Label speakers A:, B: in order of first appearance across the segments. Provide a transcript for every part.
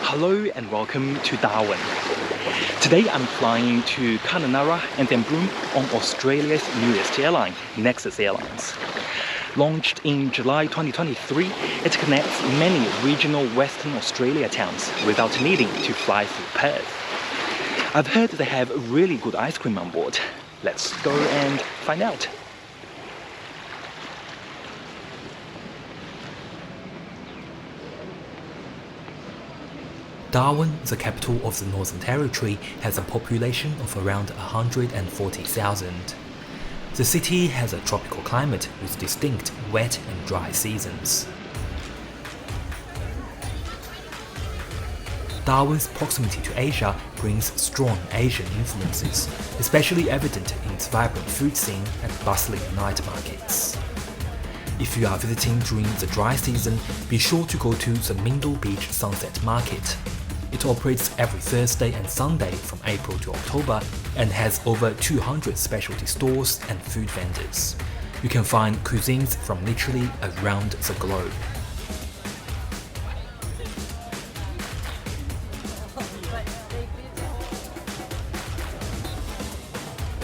A: Hello and welcome to Darwin. Today I'm flying to Kununurra and then Broome on Australia's newest airline, Nexus Airlines. Launched in July 2023, it connects many regional Western Australia towns without needing to fly through Perth. I've heard they have really good ice cream on board. Let's go and find out. Darwin, the capital of the Northern Territory, has a population of around 140,000. The city has a tropical climate with distinct wet and dry seasons. Darwin's proximity to Asia brings strong Asian influences, especially evident in its vibrant food scene and bustling night markets. If you are visiting during the dry season, be sure to go to the Mindil Beach Sunset Market. It operates every Thursday and Sunday from April to October and has over 200 specialty stores and food vendors. You can find cuisines from literally around the globe.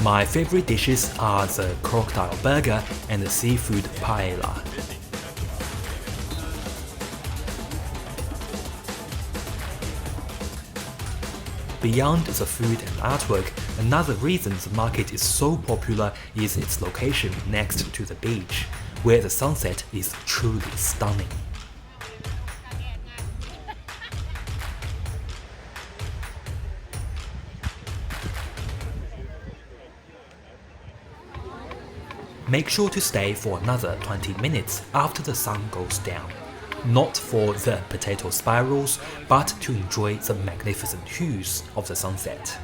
A: My favorite dishes are the crocodile burger and the seafood paella. Beyond the food and artwork, another reason the market is so popular is its location next to the beach, where the sunset is truly stunning. Make sure to stay for another 20 minutes after the sun goes down. Not for the potato spirals, but to enjoy the magnificent hues of the sunset.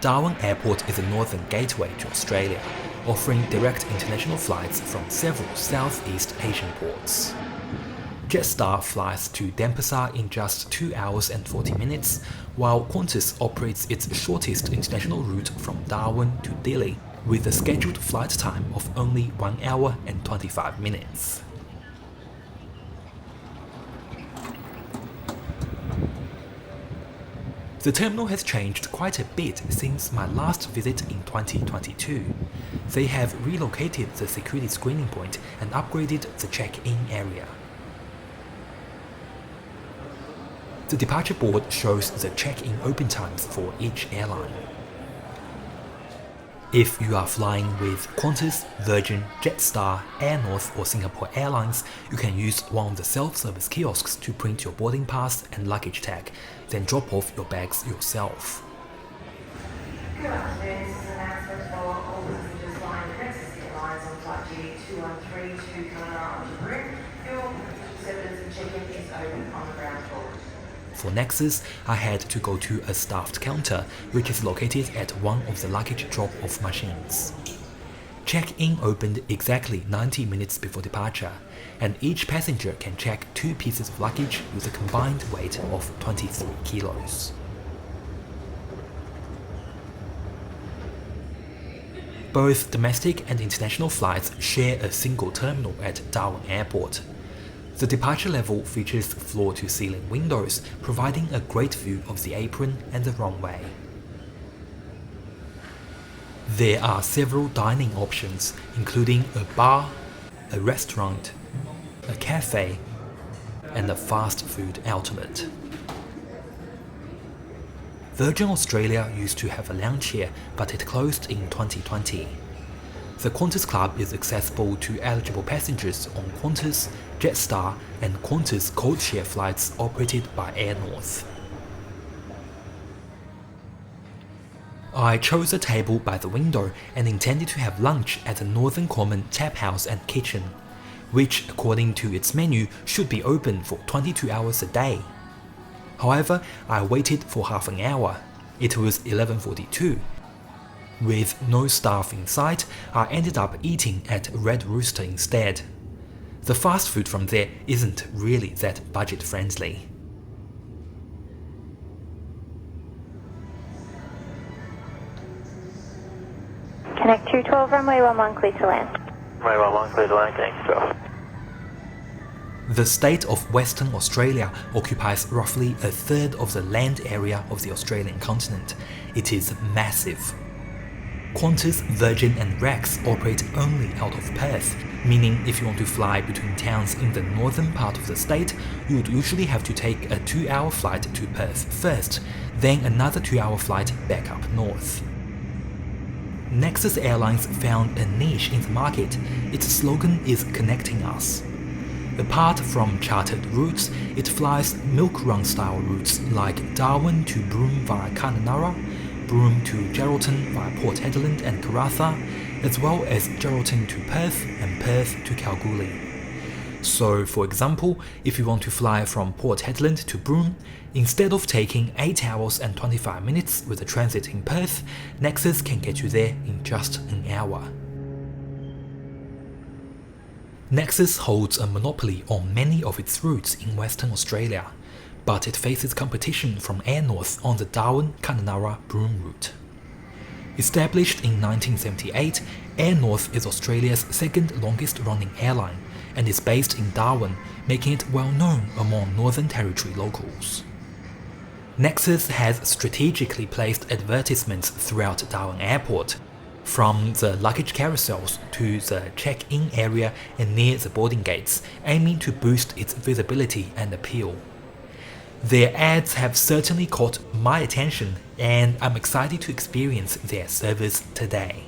A: Darwin Airport is a northern gateway to Australia, offering direct international flights from several Southeast Asian ports. Jetstar flies to Denpasar in just 2 hours and 40 minutes, while Qantas operates its shortest international route from Darwin to Dili, with a scheduled flight time of only 1 hour and 25 minutes. The terminal has changed quite a bit since my last visit in 2022. They have relocated the security screening point and upgraded the check-in area. The departure board shows the check-in open times for each airline. If you are flying with Qantas, Virgin, Jetstar, Air North or Singapore Airlines, you can use one of the self-service kiosks to print your boarding pass and luggage tag, then drop off your bags yourself.
B: Good afternoon, this is an announcement for all passengers flying with Nexus Airlines on flight G213 to Kununurra to Broome. Your acceptance and check-in is open on the ground floor.
A: For Nexus, I had to go to a staffed counter, which is located at one of the luggage drop-off machines. Check-in opened exactly 90 minutes before departure, and each passenger can check 2 pieces of luggage with a combined weight of 23 kilos. Both domestic and international flights share a single terminal at Darwin Airport. The departure level features floor-to-ceiling windows, providing a great view of the apron and the runway. There are several dining options, including a bar, a restaurant, a cafe, and a fast food outlet. Virgin Australia used to have a lounge here, but it closed in 2020. The Qantas Club is accessible to eligible passengers on Qantas, Jetstar and Qantas codeshare flights operated by Air North. I chose a table by the window and intended to have lunch at the Northern Common Tap House and Kitchen, which according to its menu should be open for 22 hours a day. However, I waited for half an hour. It was 11:42. With no staff in sight, I ended up eating at Red Rooster instead. The fast food from there isn't really that budget friendly.
C: Connect 212, runway 11, clear to land.
D: Runway 11, clear to land, connect 12.
A: The state of Western Australia occupies roughly a third of the land area of the Australian continent. It is massive. Qantas, Virgin and Rex operate only out of Perth, meaning if you want to fly between towns in the northern part of the state, you would usually have to take a 2-hour flight to Perth first, then another 2-hour flight back up north. Nexus Airlines found a niche in the market. Its slogan is "Connecting Us." Apart from chartered routes, it flies milk run style routes like Darwin to Broome via Kununurra, Broome to Geraldton via Port Hedland and Karratha, as well as Geraldton to Perth and Perth to Kalgoorlie. So, for example, if you want to fly from Port Headland to Broome, instead of taking 8 hours and 25 minutes with a transit in Perth, Nexus can get you there in just an hour. Nexus holds a monopoly on many of its routes in Western Australia, but it faces competition from Air North on the Darwin Kununurra Broome route. Established in 1978, Air North is Australia's second longest running airline and is based in Darwin, making it well known among Northern Territory locals. Nexus has strategically placed advertisements throughout Darwin Airport, from the luggage carousels to the check-in area and near the boarding gates, aiming to boost its visibility and appeal. Their ads have certainly caught my attention, and I'm excited to experience their service today.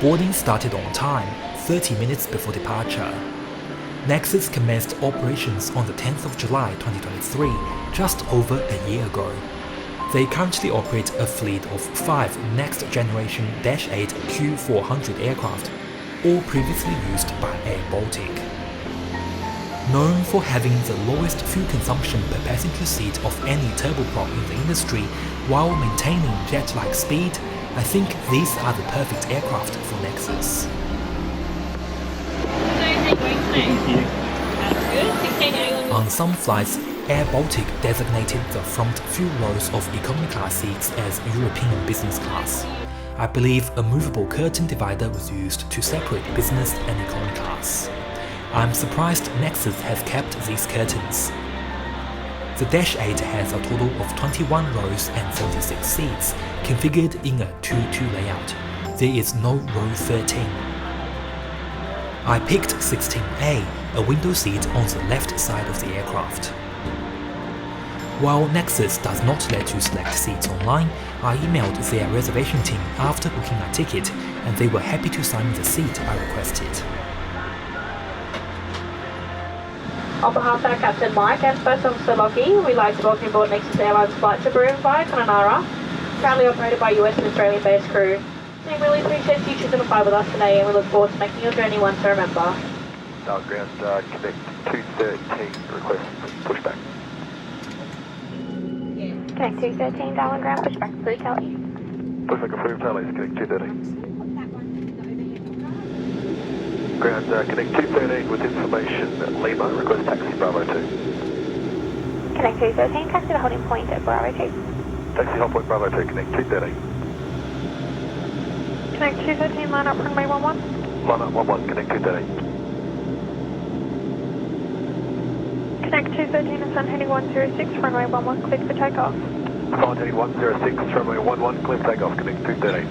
A: Boarding started on time, 30 minutes before departure. Nexus commenced operations on the 10th of July 2023, just over a year ago. They currently operate a fleet of 5 next-generation Dash 8 Q400 aircraft, all previously used by Air Baltic. Known for having the lowest fuel consumption per passenger seat of any turboprop in the industry while maintaining jet-like speed, I think these are the perfect aircraft for Nexus. On some flights, Air Baltic designated the front few rows of economy class seats as European business class. I believe a movable curtain divider was used to separate business and economy class. I'm surprised Nexus has kept these curtains. The Dash 8 has a total of 21 rows and 76 seats, configured in a 2-2 layout. There is no row 13. I picked 16A, a window seat on the left side of the aircraft. While Nexus does not let you select seats online, I emailed their reservation team after booking my ticket, and they were happy to sign me the seat I requested.
E: On behalf of our Captain Mike and First Officer Lockie, we'd like to welcome aboard Nexus Airlines flight to Broome via Kununurra, proudly operated by US and Australian-based crew. We really appreciate you choosing to fly with us today, and we look forward to making your journey one to remember.
D: Ground Connect 213, request pushback.
C: Connect 213, Darwin ground, pushback through Tele.
D: Pushback approved, Tele, Connect 213. Ground Connect 213 with information Lima, request taxi Bravo 2.
C: Connect 213, taxi to holding point at Bravo 2.
D: Taxi hold point Bravo 2, Connect 213.
C: Connect 213, line up runway 11.
D: Line up 11, Connect 213.
C: Connect 213 and sun heading 106, runway 11, cleared for takeoff.
D: Sun heading 106, runway 11, clear for takeoff, Connect 213.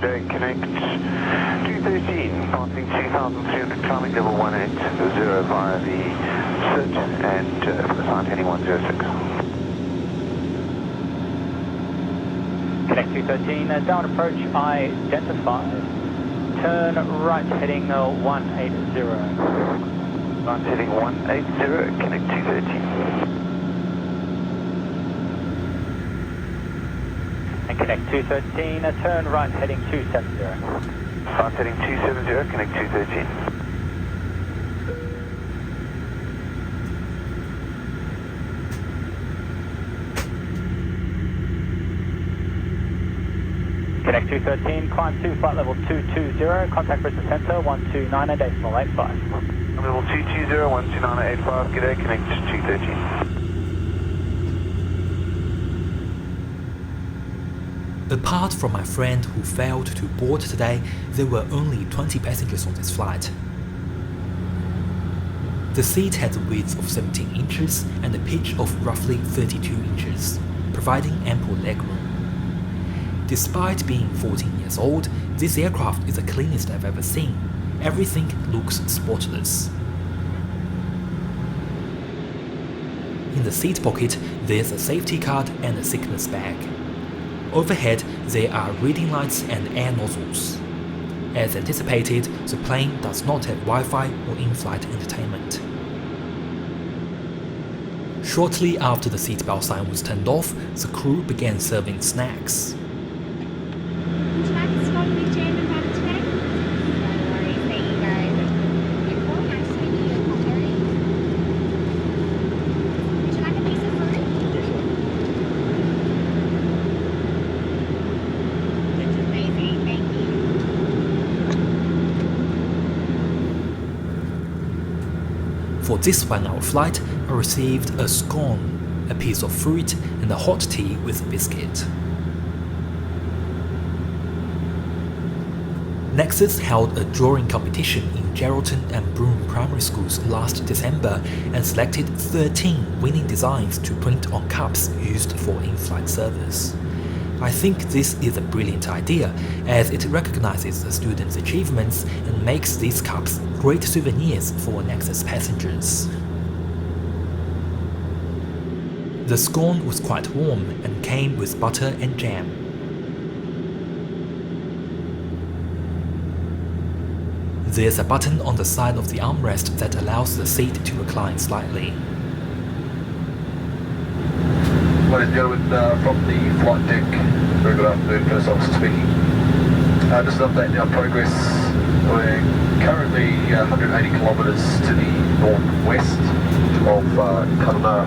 D: Connect 213, passing 2,300, climbing level 180 via the SIT and for the sign heading 106.
F: Connect 213, down approach identified. Turn right heading 180.
D: Right heading 180, connect 213.
F: And connect 213, turn right heading 270.
D: Fast heading 270, connect 213.
F: Connect 213, climb 2, flight level 220, contact Brisbane Centre 129.85.
D: Level 220, 129.85, g'day, connect 213.
A: Apart from my friend who failed to board today, there were only 20 passengers on this flight. The seat had a width of 17 inches and a pitch of roughly 32 inches, providing ample legroom. Despite being 14 years old, this aircraft is the cleanest I've ever seen. Everything looks spotless. In the seat pocket, there's a safety card and a sickness bag. Overhead, there are reading lights and air nozzles. As anticipated, the plane does not have Wi-Fi or in-flight entertainment. Shortly after the seatbelt sign was turned off, the crew began serving snacks.
G: Would you like a scone with jam and butter today? No worries, there you go. Beautiful, nice to meet you, Pottery. Would you like a piece of fruit? That's amazing, thank you.
A: For this 1-hour flight, I received a scone, a piece of fruit, and a hot tea with a biscuit. Nexus held a drawing competition in Geraldton and Broome primary schools last December and selected 13 winning designs to print on cups used for in-flight service. I think this is a brilliant idea, as it recognizes the students' achievements and makes these cups great souvenirs for Nexus passengers. The scone was quite warm and came with butter and jam. There's a button on the side of the armrest that allows the seat to recline slightly.
H: Ladies and gentlemen, from the flight deck, very good afternoon, First Officer speaking. Just an update in our progress. We're currently 180 kilometres to the northwest of Kununurra.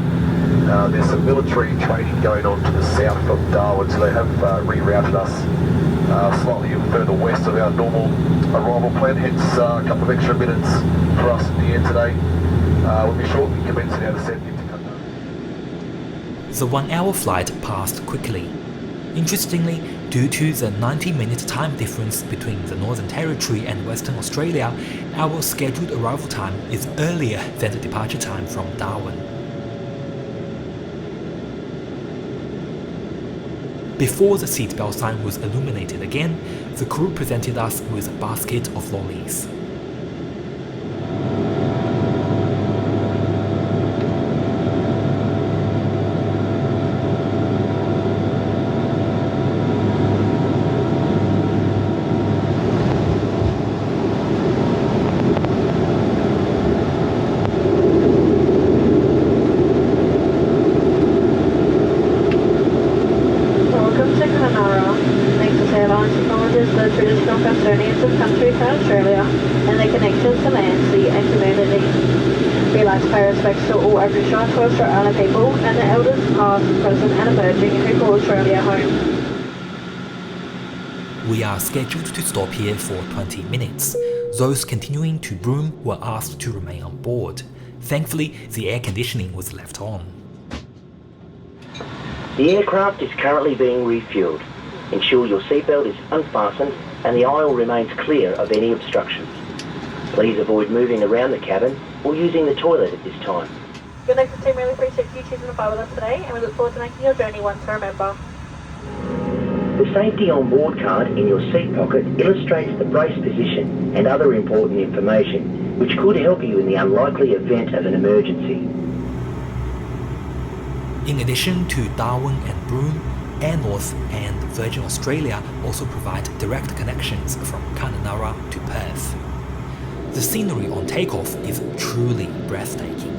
H: There's some military training going on to the south of Darwin, so they have rerouted us slightly further west of our normal arrival plan, hence a couple of extra minutes for us in the air today. We'll be shortly commencing our descent into Qantas.
A: The 1-hour flight passed quickly. Interestingly, due to the 90-minute time difference between the Northern Territory and Western Australia, our scheduled arrival time is earlier than the departure time from Darwin. Before the seatbelt sign was illuminated again, the crew presented us with a basket of lollies.
E: Nexus Airlines acknowledges the traditional custodians of country for Australia and their connections to land, sea and community. We like to pay respects to all Aboriginal and Torres Strait Islander people and the elders past, present and emerging who call Australia home.
A: We are scheduled to stop here for 20 minutes. Those continuing to Broome were asked to remain on board. Thankfully, the air conditioning was left on.
I: The aircraft is currently being refueled. Ensure your seatbelt is unfastened and the aisle remains clear of any obstructions. Please avoid moving around the cabin or using the toilet at this time.
E: Good Nexus team really appreciate you choosing to fly with us today, and we look forward to making your journey one to remember.
I: The safety on board card in your seat pocket illustrates the brace position and other important information which could help you in the unlikely event of an emergency.
A: In addition to Darwin and Broome, Air North and Virgin Australia also provide direct connections from Kununurra to Perth. The scenery on takeoff is truly breathtaking.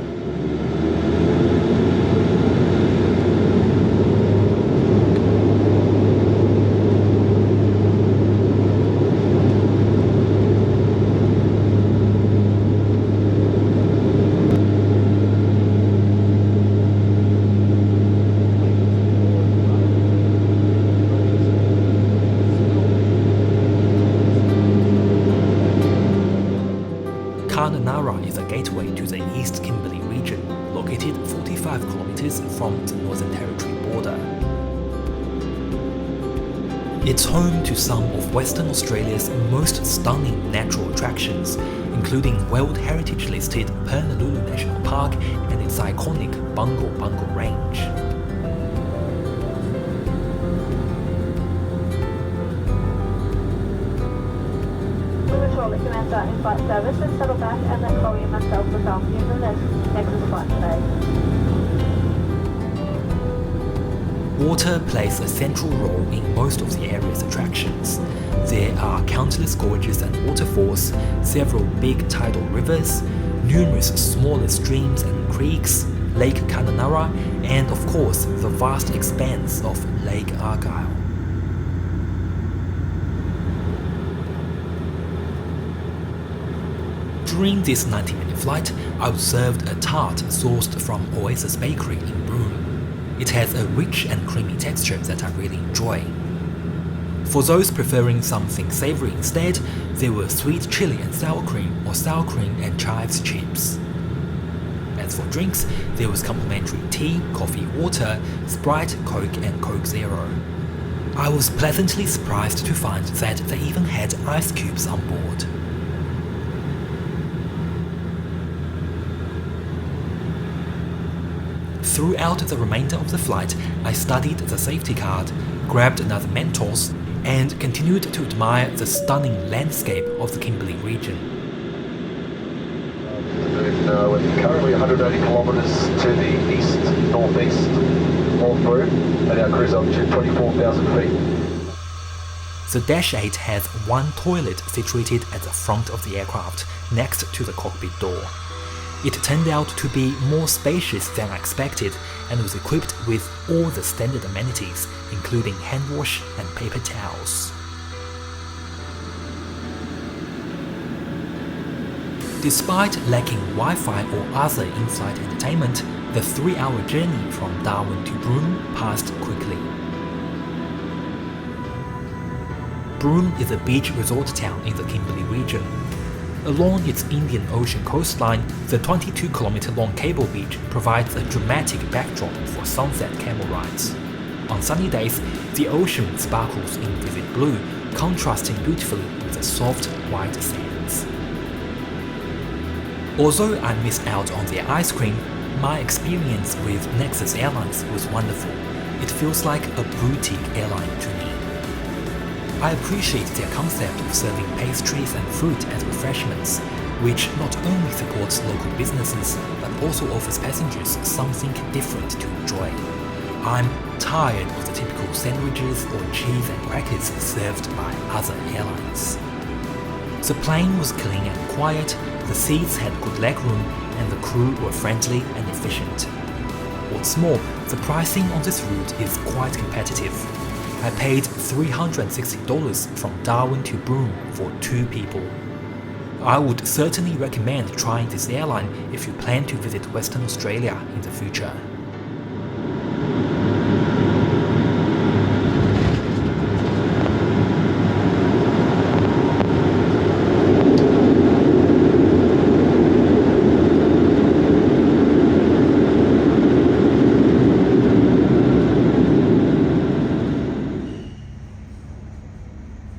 A: kilometers from the Northern Territory border. It's home to some of Western Australia's most stunning natural attractions, including World Heritage listed Kununurra National Park and its iconic Bungle Range.
E: We will shortly commence our in-flight service and settle back and then call you myself this afternoon the Nexus flight today.
A: Water plays a central role in most of the area's attractions. There are countless gorges and waterfalls, several big tidal rivers, numerous smaller streams and creeks, Lake Kununurra, and of course the vast expanse of Lake Argyll. During this 90-minute flight, I was served a tart sourced from Oasis Bakery in Broome. It has a rich and creamy texture that I really enjoy. For those preferring something savoury instead, there were sweet chili and sour cream or sour cream and chives chips. As for drinks, there was complimentary tea, coffee, water, Sprite, Coke and Coke Zero. I was pleasantly surprised to find that they even had ice cubes on board. Throughout the remainder of the flight, I studied the safety card, grabbed another Mentos, and continued to admire the stunning landscape of the Kimberley region.
H: We're currently 180 kilometres to the east-northeast of Broome, and our cruise altitude 24,000 feet.
A: The Dash 8 has one toilet situated at the front of the aircraft, next to the cockpit door. It turned out to be more spacious than I expected and was equipped with all the standard amenities, including hand wash and paper towels. Despite lacking Wi-Fi or other in-flight entertainment, the 3-hour journey from Darwin to Broome passed quickly. Broome is a beach resort town in the Kimberley region. Along its Indian Ocean coastline, the 22-kilometer-long Cable Beach provides a dramatic backdrop for sunset camel rides. On sunny days, the ocean sparkles in vivid blue, contrasting beautifully with the soft, white sands. Although I missed out on their ice cream, my experience with Nexus Airlines was wonderful. It feels like a boutique airline to me. I appreciate their concept of serving pastries and fruit as refreshments, which not only supports local businesses, but also offers passengers something different to enjoy. I'm tired of the typical sandwiches or cheese and crackers served by other airlines. The plane was clean and quiet, the seats had good legroom, and the crew were friendly and efficient. What's more, the pricing on this route is quite competitive. I paid $360 from Darwin to Broome for 2 people. I would certainly recommend trying this airline if you plan to visit Western Australia in the future.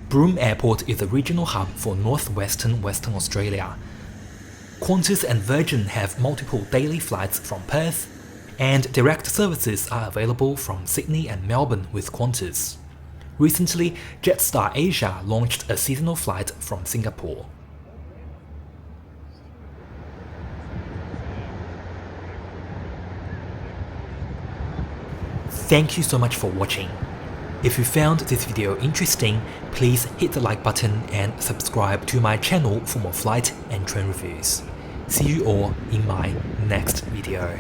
A: Broome Airport is a regional hub for northwestern Western Australia. Qantas and Virgin have multiple daily flights from Perth, and direct services are available from Sydney and Melbourne with Qantas. Recently, Jetstar Asia launched a seasonal flight from Singapore. Thank you so much for watching. If you found this video interesting, please hit the like button and subscribe to my channel for more flight and train reviews. See you all in my next video.